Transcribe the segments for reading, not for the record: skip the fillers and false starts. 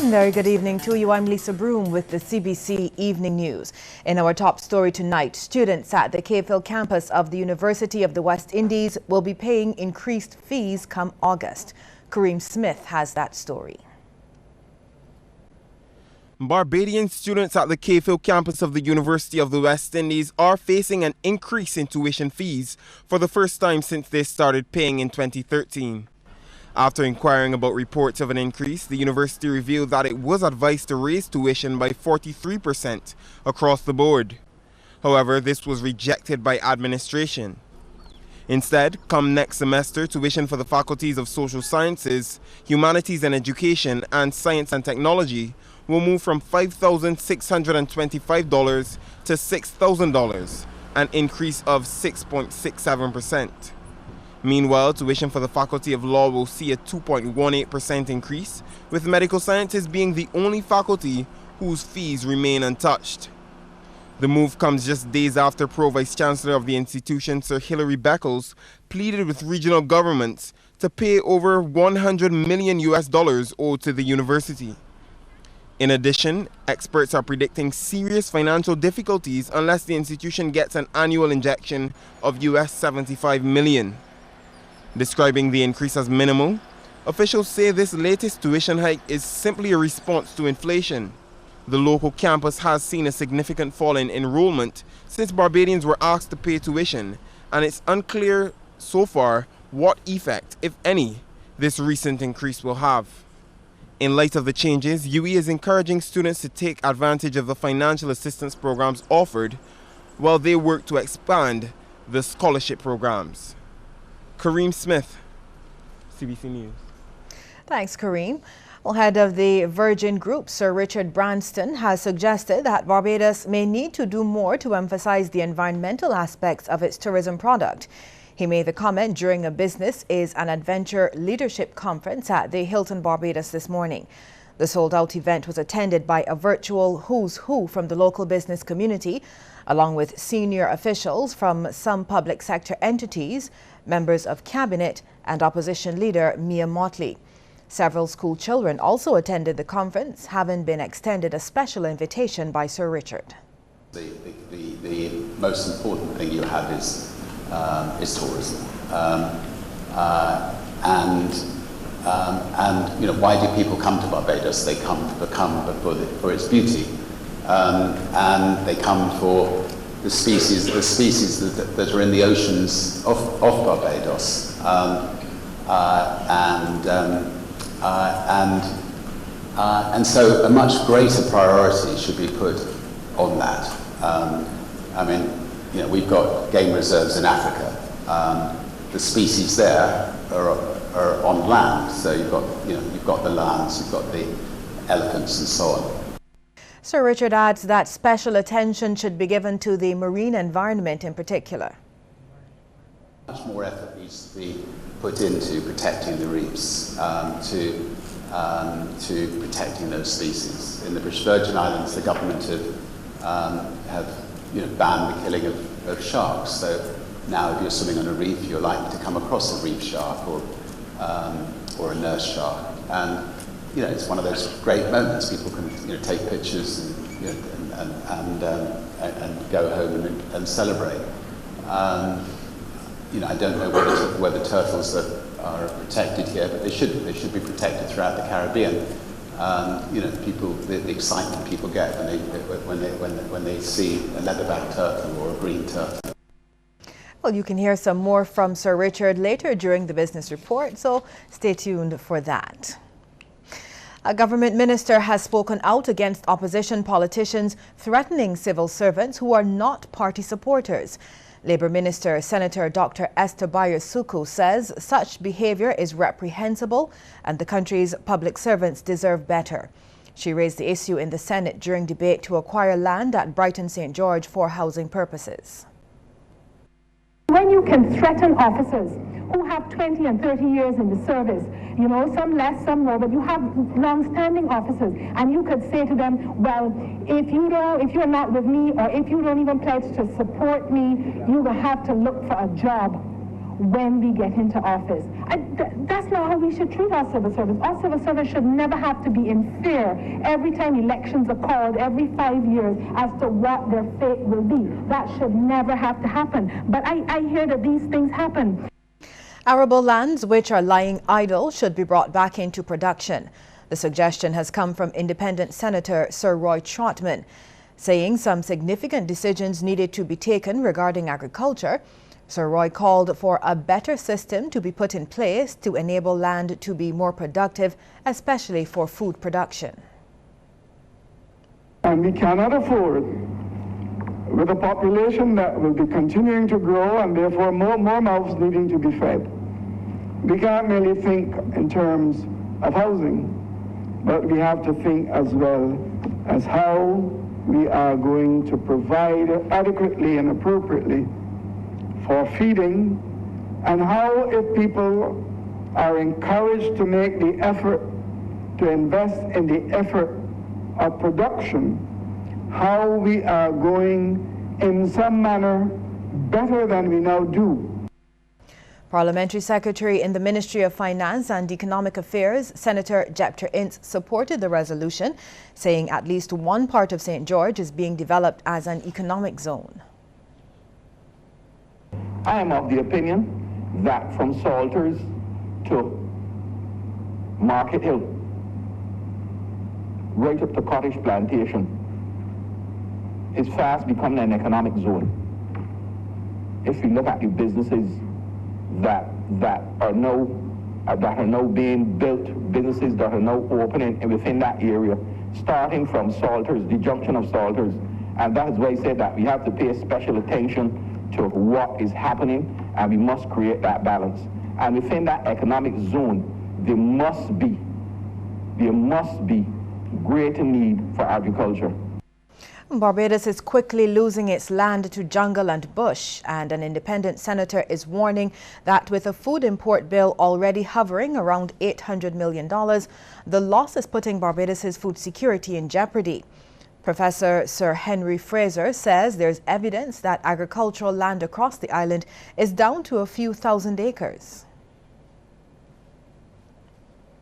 Very good evening to you. I'm Lisa Broom with the CBC Evening News. In our top story tonight, students at the KFIL campus of the University of the West Indies will be paying increased fees come August. Kareem Smith has that story. Barbadian students at the KFIL campus of the University of the West Indies are facing an increase in tuition fees for the first time since they started paying in 2013. After inquiring about reports of an increase, the university revealed that it was advised to raise tuition by 43% across the board. However, this was rejected by administration. Instead, come next semester, tuition for the faculties of Social Sciences, Humanities and Education, and Science and Technology will move from $5,625 to $6,000, an increase of 6.67%. Meanwhile, tuition for the Faculty of Law will see a 2.18% increase, with Medical Sciences being the only faculty whose fees remain untouched. The move comes just days after Pro-Vice Chancellor of the institution, Sir Hilary Beckles, pleaded with regional governments to pay over $100 million owed to the university. In addition, experts are predicting serious financial difficulties unless the institution gets an annual injection of $75 million. Describing the increase as minimal, officials say this latest tuition hike is simply a response to inflation. The local campus has seen a significant fall in enrollment since Barbadians were asked to pay tuition, and it's unclear so far what effect, if any, this recent increase will have. In light of the changes, UE is encouraging students to take advantage of the financial assistance programs offered while they work to expand the scholarship programs. Kareem Smith, CBC News. Thanks, Kareem. Well, head of the Virgin Group, Sir Richard Branson, has suggested that Barbados may need to do more to emphasize the environmental aspects of its tourism product. He made the comment during a Business is an Adventure Leadership Conference at the Hilton Barbados this morning. The sold-out event was attended by a virtual who's who from the local business community, along with senior officials from some public sector entities, members of cabinet, and opposition leader Mia Motley. Several school children also attended the conference, having been extended a special invitation by Sir Richard. The most important thing you have is tourism, and you know, why do people come to Barbados? They come for its beauty, and they come for the species that are in the oceans of Barbados, and so a much greater priority should be put on that. I mean, you know, we've got game reserves in Africa. The species there are on land, so you've got the lions, you've got the elephants, and so on. Sir Richard adds that special attention should be given to the marine environment in particular. Much more effort needs to be put into protecting the reefs, to protecting those species. In the British Virgin Islands, the government have banned the killing of sharks. So now, if you're swimming on a reef, you're likely to come across a reef shark or a nurse shark, and you know, it's one of those great moments. People can take pictures and go home and celebrate. You know, I don't know whether turtles are protected here, but they should be protected throughout the Caribbean. You know, the excitement people get when they see a leatherback turtle or a green turtle. Well, you can hear some more from Sir Richard later during the business report, so stay tuned for that. A government minister has spoken out against opposition politicians threatening civil servants who are not party supporters. Labour Minister Senator Dr. Esther Bayer-Suku says such behaviour is reprehensible and the country's public servants deserve better. She raised the issue in the Senate during debate to acquire land at Brighton St. George for housing purposes. When you can threaten officers who have 20 and 30 years in the service, you know, some less, some more, but you have long-standing officers, and you could say to them, well, if you're not with me, or if you don't even pledge to support me, you will have to look for a job. when we get into office. That's not how we should treat our civil service. Our civil service should never have to be in fear every time elections are called every 5 years as to what their fate will be. That should never have to happen. But I hear that these things happen. Arable lands which are lying idle should be brought back into production. The suggestion has come from Independent Senator Sir Roy Trotman, saying some significant decisions needed to be taken regarding agriculture. Sir Roy called for a better system to be put in place to enable land to be more productive, especially for food production. And we cannot afford, with a population that will be continuing to grow and therefore more mouths needing to be fed. We can't merely think in terms of housing, but we have to think as well as how we are going to provide adequately and appropriately for feeding, and how, if people are encouraged to make the effort to invest in the effort of production, how we are going in some manner better than we now do. Parliamentary Secretary in the Ministry of Finance and Economic Affairs, Senator Jepter Ince, supported the resolution, saying at least one part of St. George is being developed as an economic zone. I am of the opinion that from Salters to Market Hill, right up to Cottage Plantation, is fast becoming an economic zone. If you look at the businesses that are now being built, businesses that are now opening within that area, starting from Salters, the junction of Salters, and that is why I said that we have to pay special attention to what is happening, and we must create that balance. And within that economic zone, there must be greater need for agriculture. Barbados is quickly losing its land to jungle and bush, and an independent senator is warning that with a food import bill already hovering around $800 million, the loss is putting Barbados's food security in jeopardy. Professor Sir Henry Fraser says there's evidence that agricultural land across the island is down to a few thousand acres.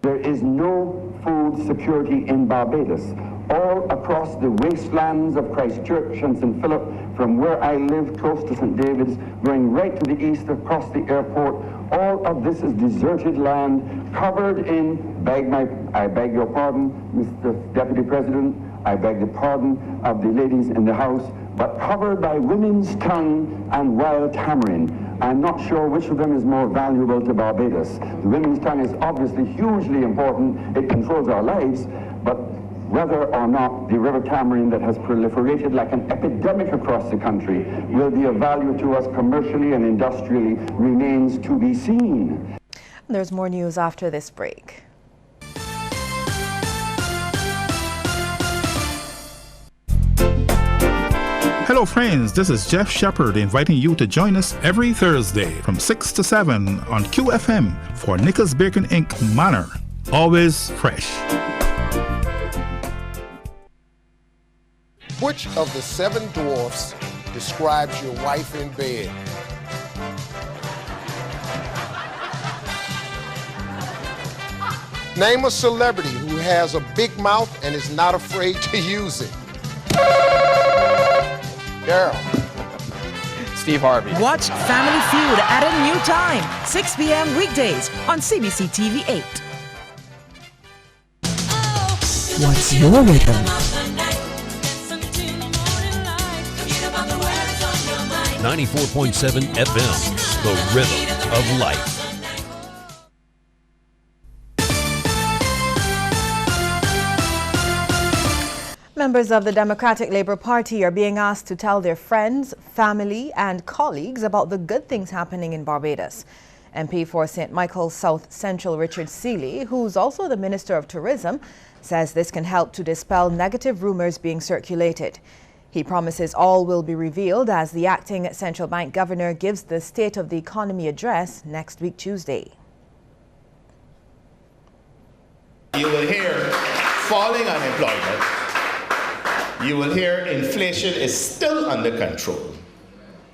There is no food security in Barbados. All across the wastelands of Christchurch and St. Philip, from where I live close to St. David's, going right to the east across the airport, all of this is deserted land, covered in, I beg your pardon, Mr. Deputy President, I beg the pardon of the ladies in the House, but covered by women's tongue and wild tamarind. I'm not sure which of them is more valuable to Barbados. The women's tongue is obviously hugely important. It controls our lives, but whether or not the river tamarind that has proliferated like an epidemic across the country will be of value to us commercially and industrially remains to be seen. There's more news after this break. Hello friends, this is Jeff Shepard inviting you to join us every Thursday from 6 to 7 on QFM for Nichols Bacon Inc. Manor. Always fresh. Which of the 7 dwarfs describes your wife in bed? Name a celebrity who has a big mouth and is not afraid to use it. Daryl. Steve Harvey. Watch Family Feud at a new time, 6 p.m. weekdays on CBC TV 8. What's your rhythm? 94.7 FM, the rhythm of life. Members of the Democratic Labour Party are being asked to tell their friends, family and colleagues about the good things happening in Barbados. MP for St. Michael's South Central Richard Seeley, who's also the Minister of Tourism, says this can help to dispel negative rumours being circulated. He promises all will be revealed as the acting central bank governor gives the State of the Economy address next week Tuesday. You will hear falling unemployment. You will hear inflation is still under control.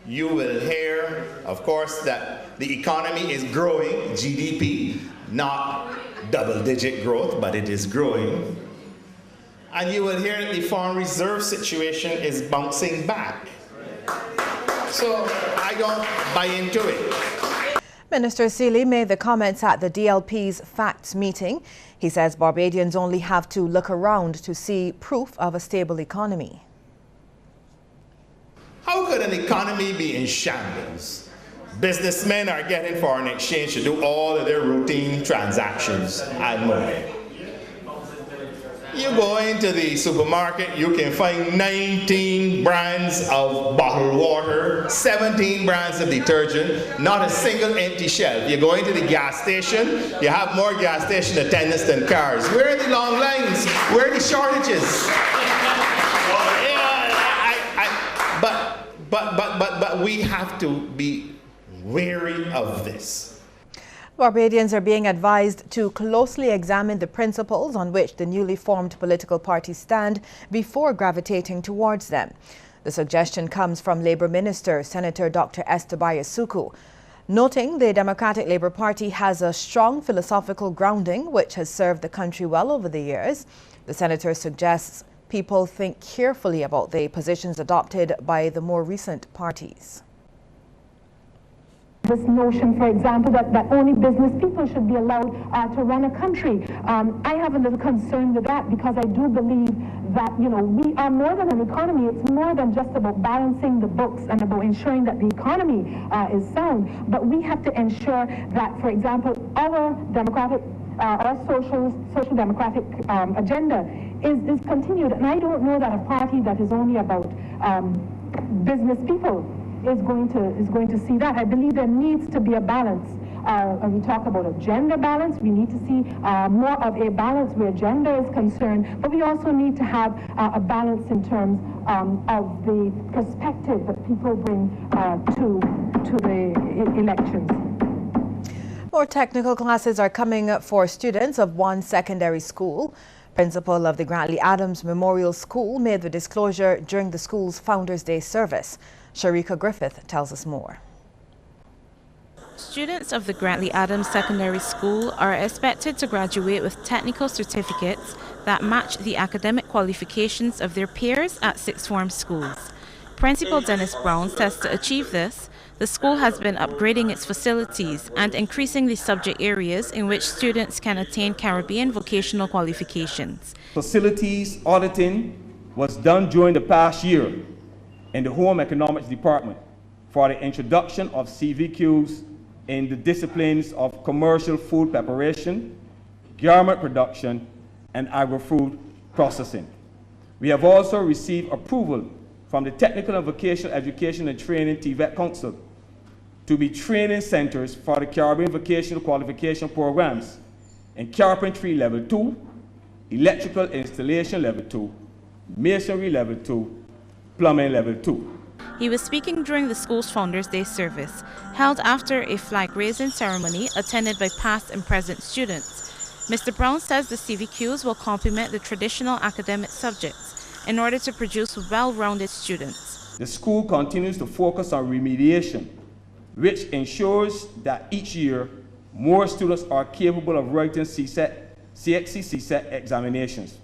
You will hear hear, of course, that the economy is growing, GDP, not double-digit growth, but it is growing. And you will hear that the foreign reserve situation is bouncing back. So I don't buy into it. Minister Seeley made the comments at the DLP's FACTS meeting. He says Barbadians only have to look around to see proof of a stable economy. How could an economy be in shambles? Businessmen are getting foreign exchange to do all of their routine transactions and more. You go into the supermarket, you can find 19 brands of bottled water, 17 brands of detergent, not a single empty shelf. You go into the gas station, you have more gas station attendants than cars. Where are the long lines? Where are the shortages? But we have to be wary of this. Barbadians are being advised to closely examine the principles on which the newly formed political parties stand before gravitating towards them. The suggestion comes from Labour Minister Senator Dr. Esther Bayasuku, noting the Democratic Labour Party has a strong philosophical grounding which has served the country well over the years. The senator suggests people think carefully about the positions adopted by the more recent parties. This notion, for example, that only business people should be allowed to run a country. I have a little concern with that because I do believe that, we are more than an economy. It's more than just about balancing the books and about ensuring that the economy is sound. But we have to ensure that, for example, our democratic, our social democratic agenda is continued. And I don't know that a party that is only about business people is going to see that. I believe there needs to be a balance. We talk about a gender balance. We need to see more of a balance where gender is concerned, but we also need to have a balance in terms of the perspective that people bring to the elections. More technical classes are coming up for students of one secondary school. Principal of the Grantley Adams Memorial School made the disclosure during the school's Founders Day service. Sharika Griffith tells us more. Students of the Grantley Adams Secondary School are expected to graduate with technical certificates that match the academic qualifications of their peers at sixth form schools. Principal Dennis Brown says to achieve this, the school has been upgrading its facilities and increasing the subject areas in which students can attain Caribbean vocational qualifications. Facilities auditing was done during the past year in the Home Economics Department for the introduction of CVQs in the disciplines of commercial food preparation, garment production, and agri-food processing. We have also received approval from the Technical and Vocational Education and Training TVET Council to be training centers for the Caribbean Vocational Qualification programs in Carpentry Level 2, Electrical Installation Level 2, Masonry Level 2, Plumbing Level 2. He was speaking during the school's Founders Day service, held after a flag-raising ceremony attended by past and present students. Mr. Brown says the CVQs will complement the traditional academic subjects in order to produce well-rounded students. The school continues to focus on remediation, which ensures that each year more students are capable of writing CXC-CSET examinations.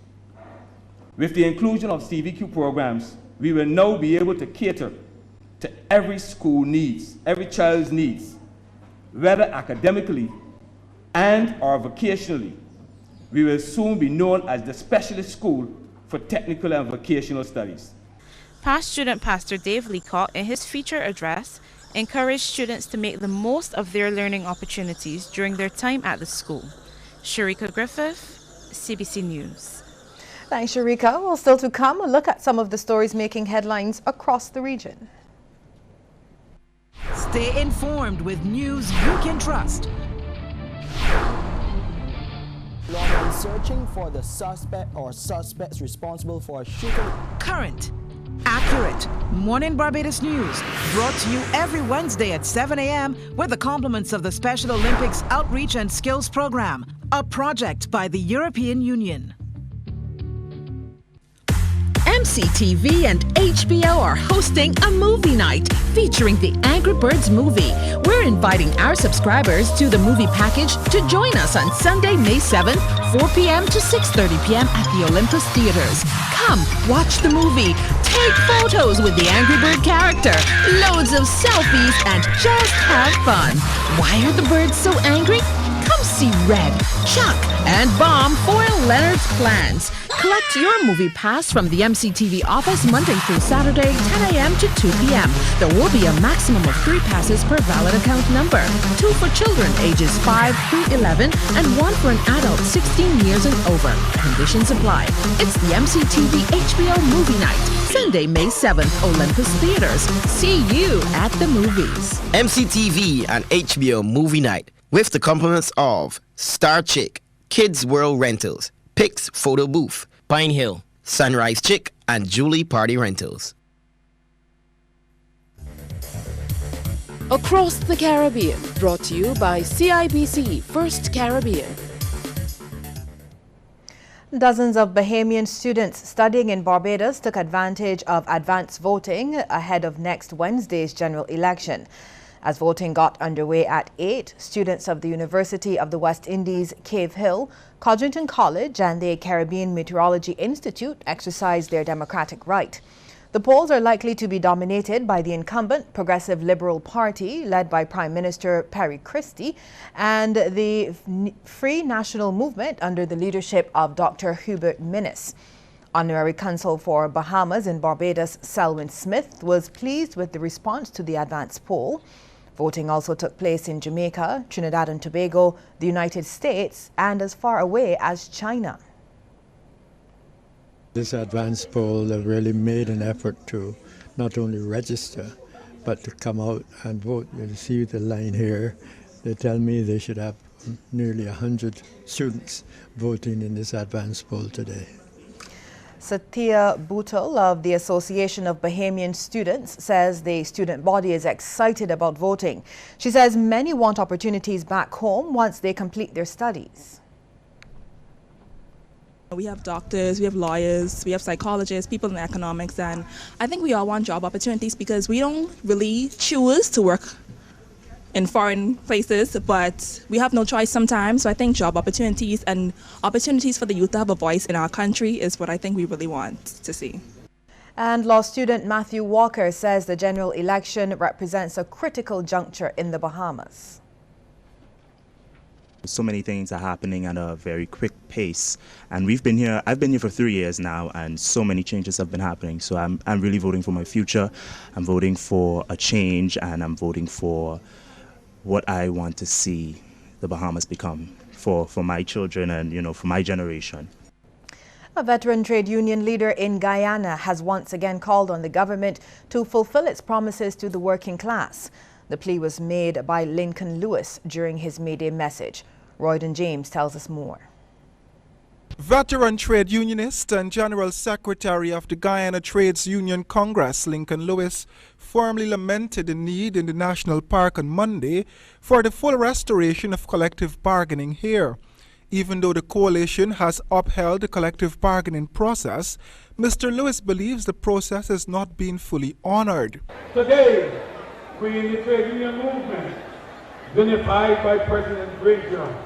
With the inclusion of CVQ programs, we will now be able to cater to every school needs, every child's needs, whether academically and or vocationally. We will soon be known as the specialist school for technical and vocational studies. Past student Pastor Dave Leacock, in his feature address, encouraged students to make the most of their learning opportunities during their time at the school. Sharika Griffith, Cbc News. Thanks, Sharika. Well, still to come, a look at some of the stories making headlines across the region. Stay informed with news you can trust. Lawmen searching for the suspect or suspects responsible for a shooting. Current, accurate, Morning Barbados News, brought to you every Wednesday at 7 a.m. with the compliments of the Special Olympics Outreach and Skills Program, a project by the European Union. MCTV and HBO are hosting a movie night featuring the Angry Birds movie. We're inviting our subscribers to the movie package to join us on Sunday, May 7th, 4 p.m. to 6:30 p.m. at the Olympus Theaters. Come, watch the movie, take photos with the Angry Bird character, loads of selfies, and just have fun. Why are the birds so angry? Come see Red, Chuck, and Bomb foil Leonard's plans. Collect your movie pass from the MCTV office Monday through Saturday, 10 a.m. to 2 p.m. There will be a maximum of 3 passes per valid account number, 2 for children ages 5 through 11, and 1 for an adult 16 years and over. Conditions apply. It's the MCTV HBO Movie Night, Sunday, May 7th, Olympus Theaters. See you at the movies. MCTV and HBO Movie Night, with the compliments of Star Chick, Kids World Rentals, Pix Photo Booth, Pine Hill, Sunrise Chick, and Julie Party Rentals. Across the Caribbean, brought to you by CIBC First Caribbean. Dozens of Bahamian students studying in Barbados took advantage of advance voting ahead of next Wednesday's general election. As voting got underway at 8, students of the University of the West Indies, Cave Hill, Codrington College and the Caribbean Meteorology Institute exercised their democratic right. The polls are likely to be dominated by the incumbent Progressive Liberal Party, led by Prime Minister Perry Christie, and the Free National Movement under the leadership of Dr. Hubert Minnis. Honorary Consul for Bahamas in Barbados, Selwyn Smith, was pleased with the response to the advance poll. Voting also took place in Jamaica, Trinidad and Tobago, the United States, and as far away as China. This advance poll really made an effort to not only register, but to come out and vote. You see the line here. They tell me they should have nearly 100 students voting in this advance poll today. Satya Bootle of the Association of Bahamian Students says the student body is excited about voting. She says many want opportunities back home once they complete their studies. We have doctors, we have lawyers, we have psychologists, people in economics, and I think we all want job opportunities because we don't really choose to work in foreign places, but we have no choice sometimes. So I think job opportunities and opportunities for the youth to have a voice in our country is what I think we really want to see. And law student Matthew Walker says the general election represents a critical juncture in the Bahamas. So many things are happening at a very quick pace, and I've been here for 3 years now, and so many changes have been happening. So I'm really voting for my future. I'm voting for a change, and I'm voting for what I want to see the Bahamas become for my children and, for my generation. A veteran trade union leader in Guyana has once again called on the government to fulfill its promises to the working class. The plea was made by Lincoln Lewis during his May Day message. Royden James tells us more. Veteran trade unionist and General Secretary of the Guyana Trades Union Congress, Lincoln Lewis, firmly lamented the need in the national park on Monday for the full restoration of collective bargaining here. Even though the coalition has upheld the collective bargaining process, Mr. Lewis believes the process is not being fully honored. Today, we in the trade union movement, unified by President Granger,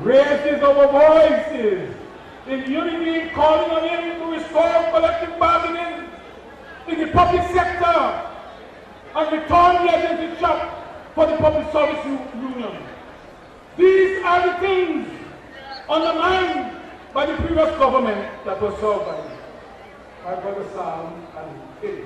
raises our voices in unity, calling on him to restore collective bargaining in the public sector and return the identity shop for the public service union. These are the things undermined by the previous government that was served by my brother Sam and Eddie.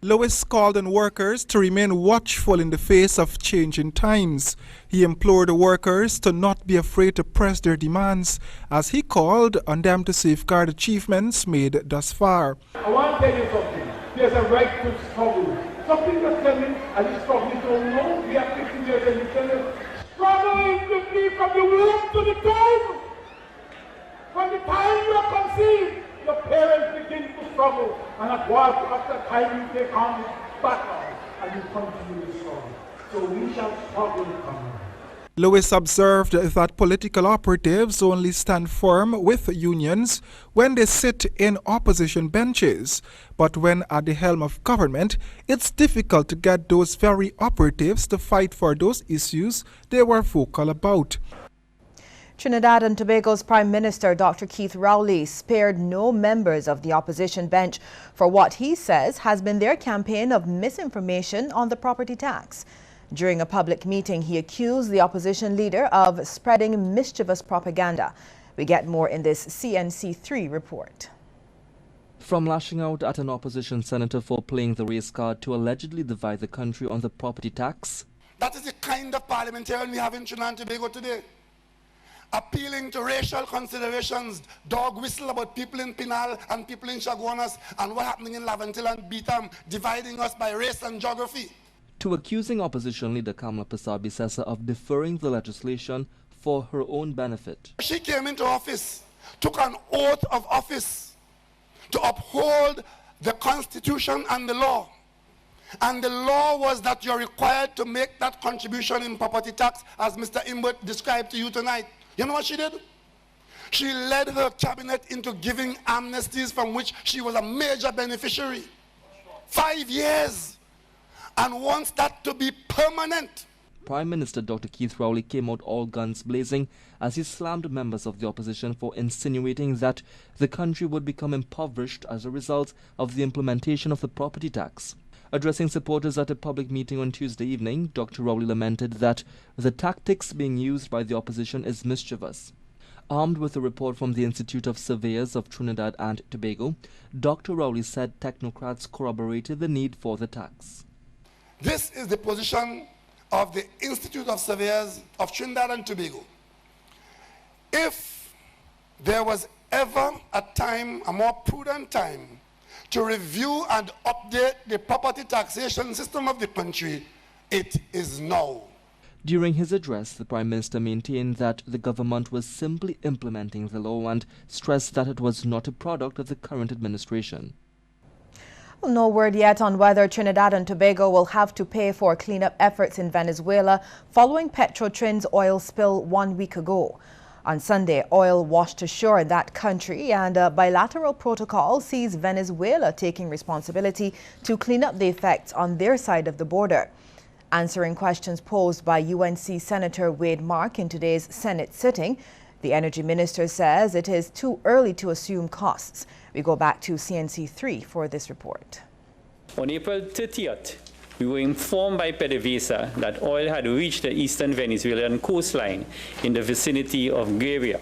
Lewis called on workers to remain watchful in the face of changing times. He implored the workers to not be afraid to press their demands, as he called on them to safeguard achievements made thus far. I want to tell you something. There's a right to struggle. Something that's telling, and this struggle is don't know. We have 50 years and you tell us, struggle is to be from the womb to the tomb. From the time you are conceived, your parents begin to struggle, and at what after time you take on battle, and you continue to struggle. So we shall struggle to come. Lewis observed that political operatives only stand firm with unions when they sit in opposition benches. But when at the helm of government, it's difficult to get those very operatives to fight for those issues they were vocal about. Trinidad and Tobago's Prime Minister, Dr. Keith Rowley, spared no members of the opposition bench for what he says has been their campaign of misinformation on the property tax. During a public meeting, he accused the opposition leader of spreading mischievous propaganda. We get more in this CNC3 report. From lashing out at an opposition senator for playing the race card to allegedly divide the country on the property tax. That is the kind of parliamentarian we have in Trinidad and Tobago today. Appealing to racial considerations, dog whistle about people in Pinal and people in Chaguanas and what happening in Laventil and Beetham, dividing us by race and geography. To accusing opposition leader Kamala Persad-Bissessar of deferring the legislation for her own benefit. She came into office, took an oath of office to uphold the Constitution and the law. And the law was that you're required to make that contribution in property tax, as Mr. Imbert described to you tonight. You know what she did? She led her cabinet into giving amnesties from which she was a major beneficiary. 5 years. And wants that to be permanent. Prime Minister Dr. Keith Rowley came out all guns blazing as he slammed members of the opposition for insinuating that the country would become impoverished as a result of the implementation of the property tax. Addressing supporters at a public meeting on Tuesday evening, Dr. Rowley lamented that the tactics being used by the opposition is mischievous. Armed with a report from the Institute of Surveyors of Trinidad and Tobago, Dr. Rowley said technocrats corroborated the need for the tax. This is the position of the Institute of Surveyors of Trinidad and Tobago. If there was ever a time, a more prudent time, to review and update the property taxation system of the country, it is now. During his address, the Prime Minister maintained that the government was simply implementing the law and stressed that it was not a product of the current administration. Well, no word yet on whether Trinidad and Tobago will have to pay for cleanup efforts in Venezuela following Petrotrin's oil spill 1 week ago. On Sunday, oil washed ashore in that country, and a bilateral protocol sees Venezuela taking responsibility to clean up the effects on their side of the border. Answering questions posed by UNC Senator Wade Mark in today's Senate sitting, the Energy Minister says it is too early to assume costs. We go back to CNC3 for this report. On April 30th, we were informed by PDVSA that oil had reached the eastern Venezuelan coastline in the vicinity of Guerrilla.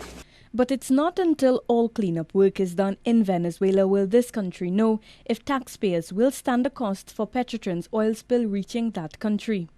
But it's not until all cleanup work is done in Venezuela will this country know if taxpayers will stand the cost for Petrotrin's oil spill reaching that country.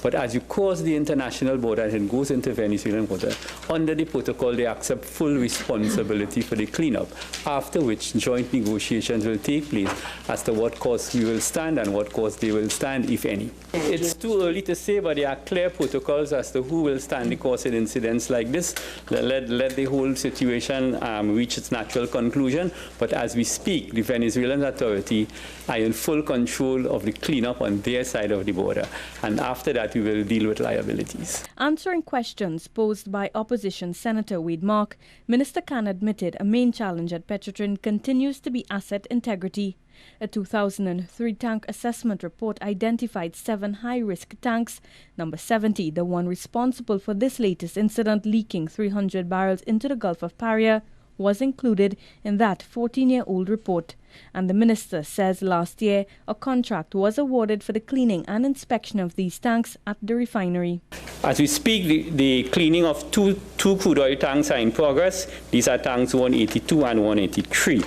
But as you cross the international border and it goes into Venezuelan water, under the protocol they accept full responsibility for the cleanup, after which joint negotiations will take place as to what costs we will stand and what costs they will stand, if any. It's too early to say, but there are clear protocols as to who will stand the cost in incidents like this. Let the whole situation reach its natural conclusion. But as we speak, the Venezuelan authority are in full control of the cleanup on their side of the border. And after that, we will deal with liabilities. Answering questions posed by opposition Senator Wade Mark, Minister Khan admitted a main challenge at Petrotrin continues to be asset integrity. A 2003 tank assessment report identified 7 high-risk tanks. Number 70, the one responsible for this latest incident leaking 300 barrels into the Gulf of Paria, was included in that 14-year-old report. And the minister says last year a contract was awarded for the cleaning and inspection of these tanks at the refinery. As we speak, the cleaning of two crude oil tanks are in progress. These are tanks 182 and 183.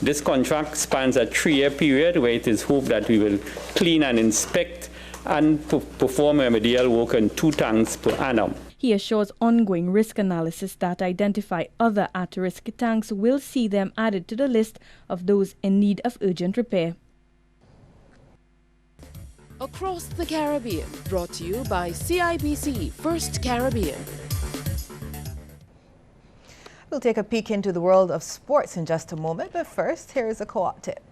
This contract spans a 3-year period where it is hoped that we will clean and inspect and perform remedial work on 2 tanks per annum. He assures ongoing risk analysis that identify other at-risk tanks will see them added to the list of those in need of urgent repair. Across the Caribbean, brought to you by CIBC First Caribbean. We'll take a peek into the world of sports in just a moment, but first, here is a co-op tip.